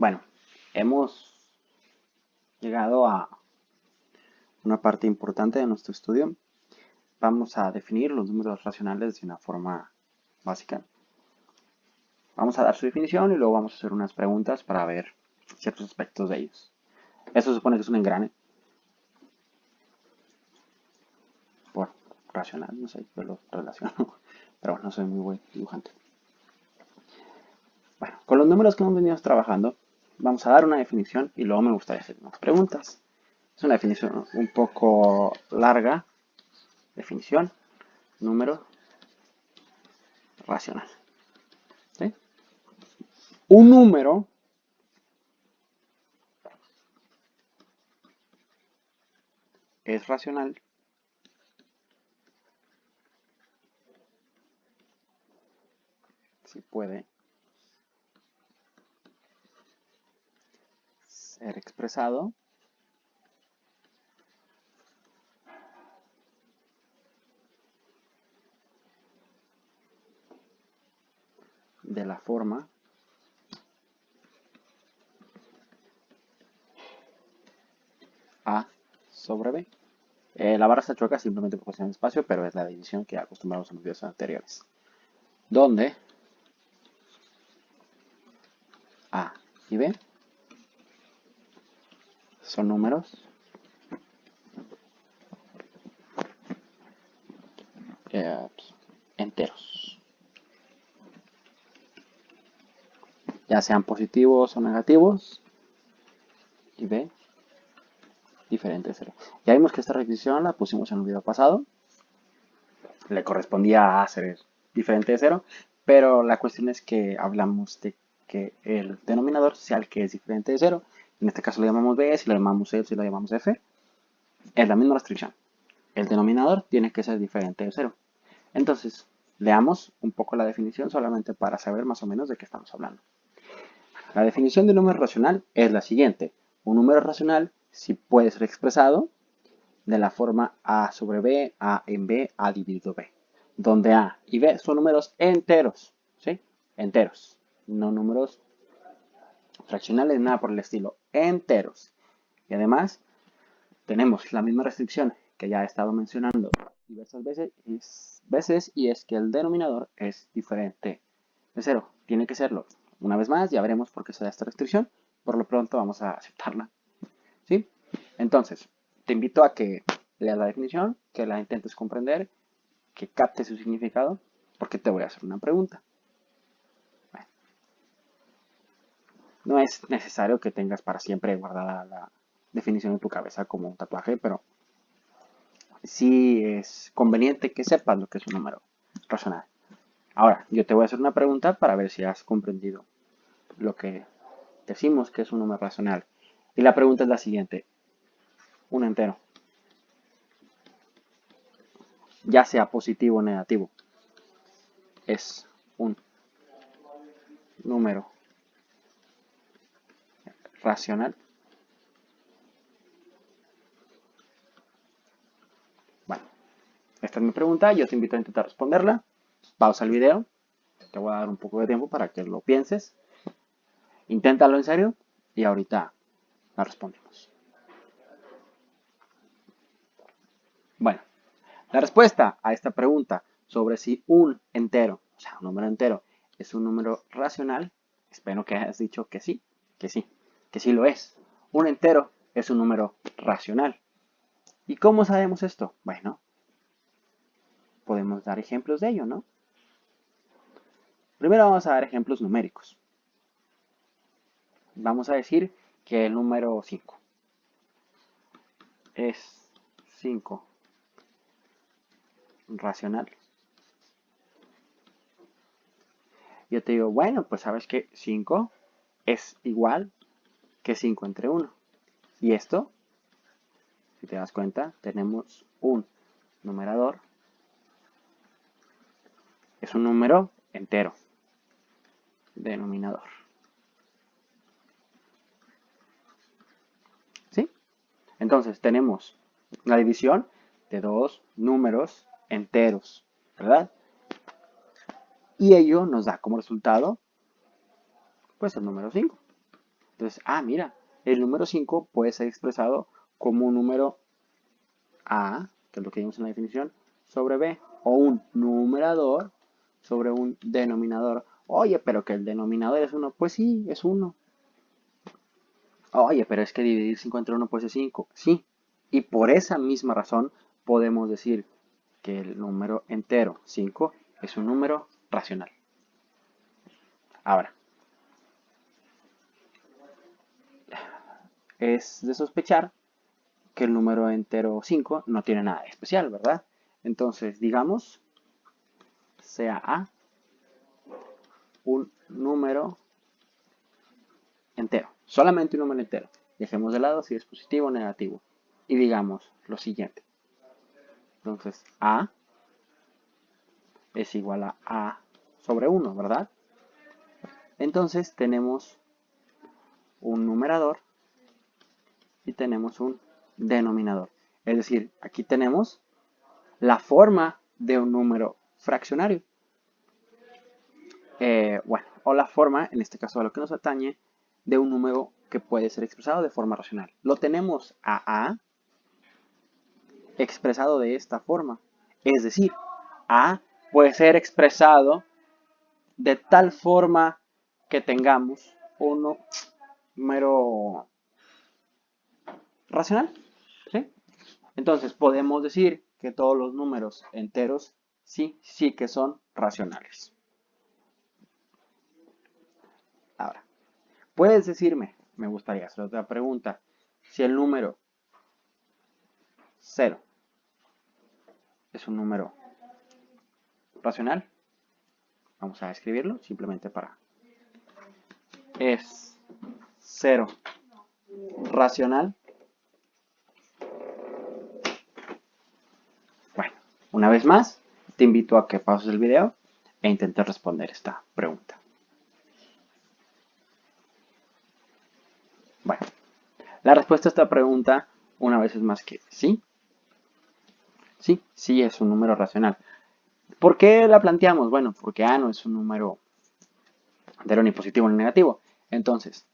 Bueno, hemos llegado a una parte importante de nuestro estudio. Vamos a definir los números racionales de una forma básica. Vamos a dar su definición y luego vamos a hacer unas preguntas para ver ciertos aspectos de ellos. Eso se supone que es un engrane. Por racional, no sé, yo lo relaciono. Pero bueno, no soy muy buen dibujante. Bueno, con los números que hemos venido trabajando, vamos a dar una definición y luego me gustaría hacer unas preguntas. Es una definición un poco larga. Definición, número racional. ¿Sí? Un número es racional si puede ser expresado de la forma A sobre B. La barra está chueca simplemente por cuestión de espacio, pero es la división que acostumbramos en los videos anteriores. Donde A y B son números enteros. Ya sean positivos o negativos. Y B diferente de 0. Ya vimos que esta repetición la pusimos en el video pasado. Le correspondía a ser diferente de 0, pero la cuestión es que hablamos de que el denominador sea el que es diferente de 0. En este caso lo llamamos B, si lo llamamos C, si lo llamamos F. Es la misma restricción. El denominador tiene que ser diferente de 0. Entonces, leamos un poco la definición solamente para saber más o menos de qué estamos hablando. La definición de número racional es la siguiente. Un número racional, si puede ser expresado de la forma A sobre B, A en B, A dividido B. Donde A y B son números enteros, ¿sí? Enteros, no números fraccionales, nada por el estilo, enteros. Y además, tenemos la misma restricción que ya he estado mencionando diversas veces y es que el denominador es diferente de 0. Tiene que serlo. Una vez más, ya veremos por qué se da esta restricción. Por lo pronto vamos a aceptarla. ¿Sí? Entonces, te invito a que leas la definición, que la intentes comprender, que captes su significado, porque te voy a hacer una pregunta. Bueno, no es necesario que tengas para siempre guardada la definición en tu cabeza como un tatuaje, pero sí es conveniente que sepas lo que es un número racional. Ahora, yo te voy a hacer una pregunta para ver si has comprendido lo que decimos que es un número racional. Y la pregunta es la siguiente. Un entero, ya sea positivo o negativo, es un número racional. Bueno, esta es mi pregunta. Yo te invito a intentar responderla. Pausa el video. Te voy a dar un poco de tiempo para que lo pienses. Inténtalo en serio y ahorita la respondemos. Bueno, la respuesta a esta pregunta sobre si un entero, o sea, un número entero, es un número racional, espero que hayas dicho que sí, que sí, que sí lo es. Un entero es un número racional. ¿Y cómo sabemos esto? Bueno, podemos dar ejemplos de ello, ¿no? Primero vamos a dar ejemplos numéricos. Vamos a decir que el número 5 es 5 racional. Yo te digo, bueno, pues sabes que 5 es igual que 5 entre 1. Y esto, si te das cuenta, tenemos un numerador. Es un número entero. Denominador. ¿Sí? Entonces tenemos la división de dos números enteros, ¿verdad? Y ello nos da como resultado, pues el número 5. Entonces, mira, el número 5 puede ser expresado como un número A, que es lo que vimos en la definición, sobre B, o un numerador sobre un denominador. Oye, pero que el denominador es 1, pues sí, es 1. Oye, pero es que dividir 5 entre 1 pues es 5. Sí, y por esa misma razón podemos decir que el número entero 5 es un número racional. Ahora, es de sospechar que el número entero 5 no tiene nada de especial, ¿verdad? Entonces, digamos, sea A un número entero, solamente un número entero. Dejemos de lado si es positivo o negativo. Y digamos lo siguiente. Entonces, A es igual a A sobre 1, ¿verdad? Entonces tenemos un numerador y tenemos un denominador. Es decir, aquí tenemos la forma de un número fraccionario. Bueno, o la forma, en este caso a lo que nos atañe, de un número que puede ser expresado de forma racional. Lo tenemos a expresado de esta forma. Es decir, A puede ser expresado de tal forma que tengamos un número racional. ¿Sí? Entonces podemos decir que todos los números enteros sí que son racionales. Ahora, puedes decirme, me gustaría hacer otra pregunta, si el número 0 es un número racional. Vamos a escribirlo simplemente para... Es 0 racional. Bueno, una vez más, te invito a que pauses el video e intentes responder esta pregunta. Bueno, la respuesta a esta pregunta, una vez es más que sí. Sí es un número racional. ¿Por qué la planteamos? Bueno, porque A no es un número entero ni positivo ni negativo. Entonces,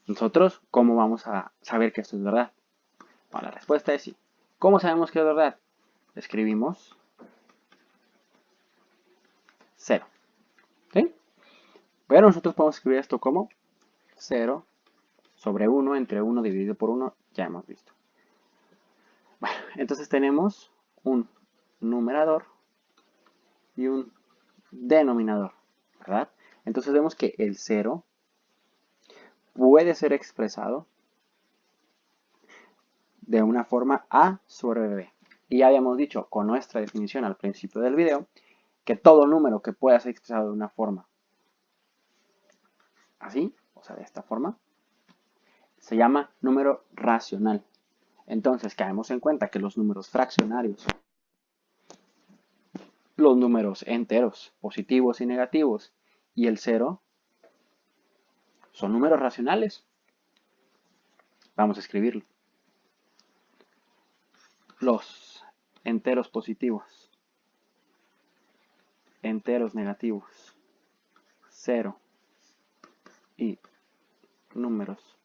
nosotros, ¿cómo vamos a saber que esto es verdad? Bueno, la respuesta es sí. ¿Cómo sabemos que es verdad? Escribimos 0. ¿Sí? Pero nosotros podemos escribir esto como 0 sobre 1 entre 1 dividido por 1, ya hemos visto. Bueno, entonces tenemos un numerador y un denominador, ¿verdad? Entonces vemos que el 0 puede ser expresado de una forma A sobre B. Y ya habíamos dicho con nuestra definición al principio del video que todo número que pueda ser expresado de una forma así, o sea, de esta forma, se llama número racional. Entonces, caemos en cuenta que los números fraccionarios, los números enteros, positivos y negativos, y el 0, son números racionales. Vamos a escribirlo. Los enteros positivos, enteros negativos, 0 y números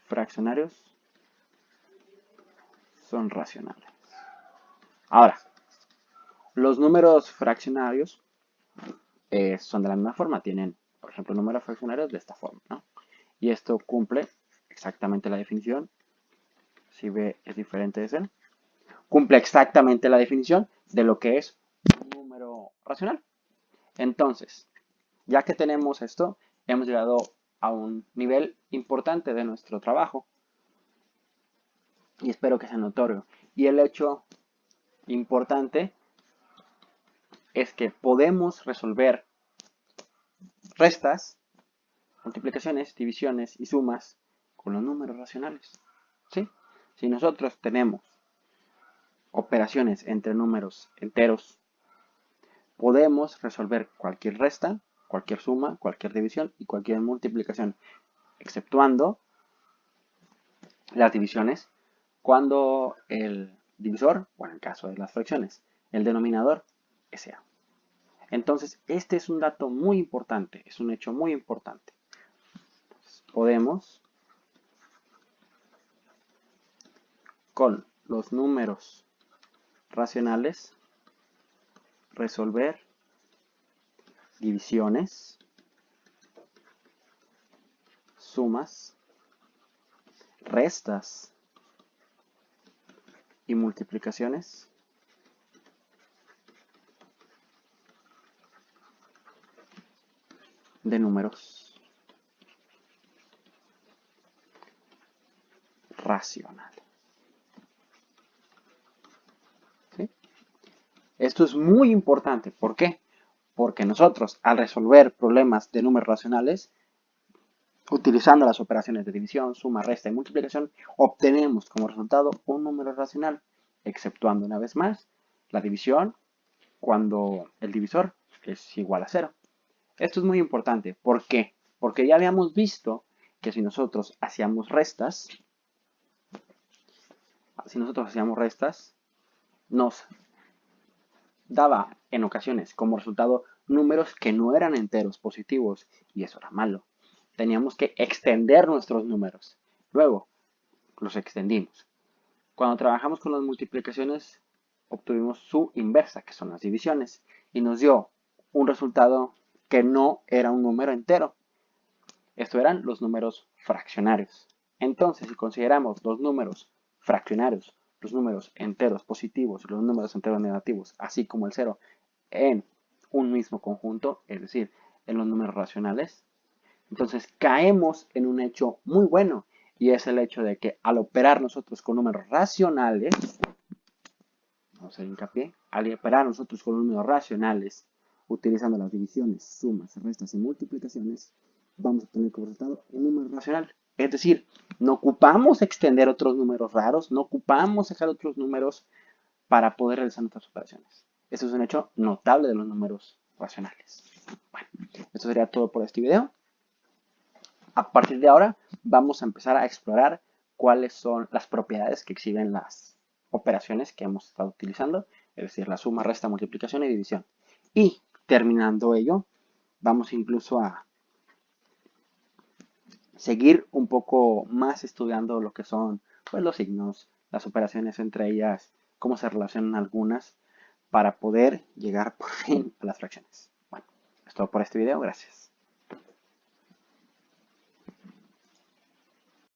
fraccionarios son racionales. Ahora, los números fraccionarios son de la misma forma. Tienen, por ejemplo, números fraccionarios de esta forma, ¿no? Y esto cumple exactamente la definición. Si B es diferente de 0, cumple exactamente la definición de lo que es un número racional. Entonces, ya que tenemos esto, hemos llegado a un nivel importante de nuestro trabajo y espero que sea notorio. Y el hecho importante es que podemos resolver restas, multiplicaciones, divisiones y sumas con los números racionales. ¿Sí? Si nosotros tenemos operaciones entre números enteros, podemos resolver cualquier resta, cualquier suma, cualquier división y cualquier multiplicación, exceptuando las divisiones cuando el divisor, o en el caso de las fracciones, el denominador es A. Entonces, es un dato muy importante, es un hecho muy importante. Entonces, podemos con los números racionales resolver divisiones, sumas, restas y multiplicaciones de números racionales. ¿Sí? Esto es muy importante. ¿Por qué? Porque nosotros, al resolver problemas de números racionales, utilizando las operaciones de división, suma, resta y multiplicación, obtenemos como resultado un número racional, exceptuando una vez más la división cuando el divisor es igual a 0. Esto es muy importante. ¿Por qué? Porque ya habíamos visto que si nosotros hacíamos restas, nos daba en ocasiones como resultado números que no eran enteros positivos y eso era malo. Teníamos que extender nuestros números. Luego, los extendimos. Cuando trabajamos con las multiplicaciones, obtuvimos su inversa, que son las divisiones, y nos dio un resultado que no era un número entero. Esto eran los números fraccionarios. Entonces, si consideramos los números fraccionarios, los números enteros positivos y los números enteros negativos, así como el 0, en un mismo conjunto, es decir, en los números racionales, entonces caemos en un hecho muy bueno, y es el hecho de que al operar nosotros con números racionales, vamos a hacer hincapié, al operar nosotros con números racionales, utilizando las divisiones, sumas, restas y multiplicaciones, vamos a tener como resultado un número racional. Es decir, no ocupamos extender otros números raros, no ocupamos dejar otros números para poder realizar nuestras operaciones. Eso es un hecho notable de los números racionales. Bueno, esto sería todo por este video. A partir de ahora vamos a empezar a explorar cuáles son las propiedades que exhiben las operaciones que hemos estado utilizando, es decir, la suma, resta, multiplicación y división. Y terminando ello, vamos incluso a seguir un poco más estudiando lo que son pues, los signos, las operaciones entre ellas, cómo se relacionan algunas, para poder llegar por fin a las fracciones. Bueno, es todo por este video, gracias.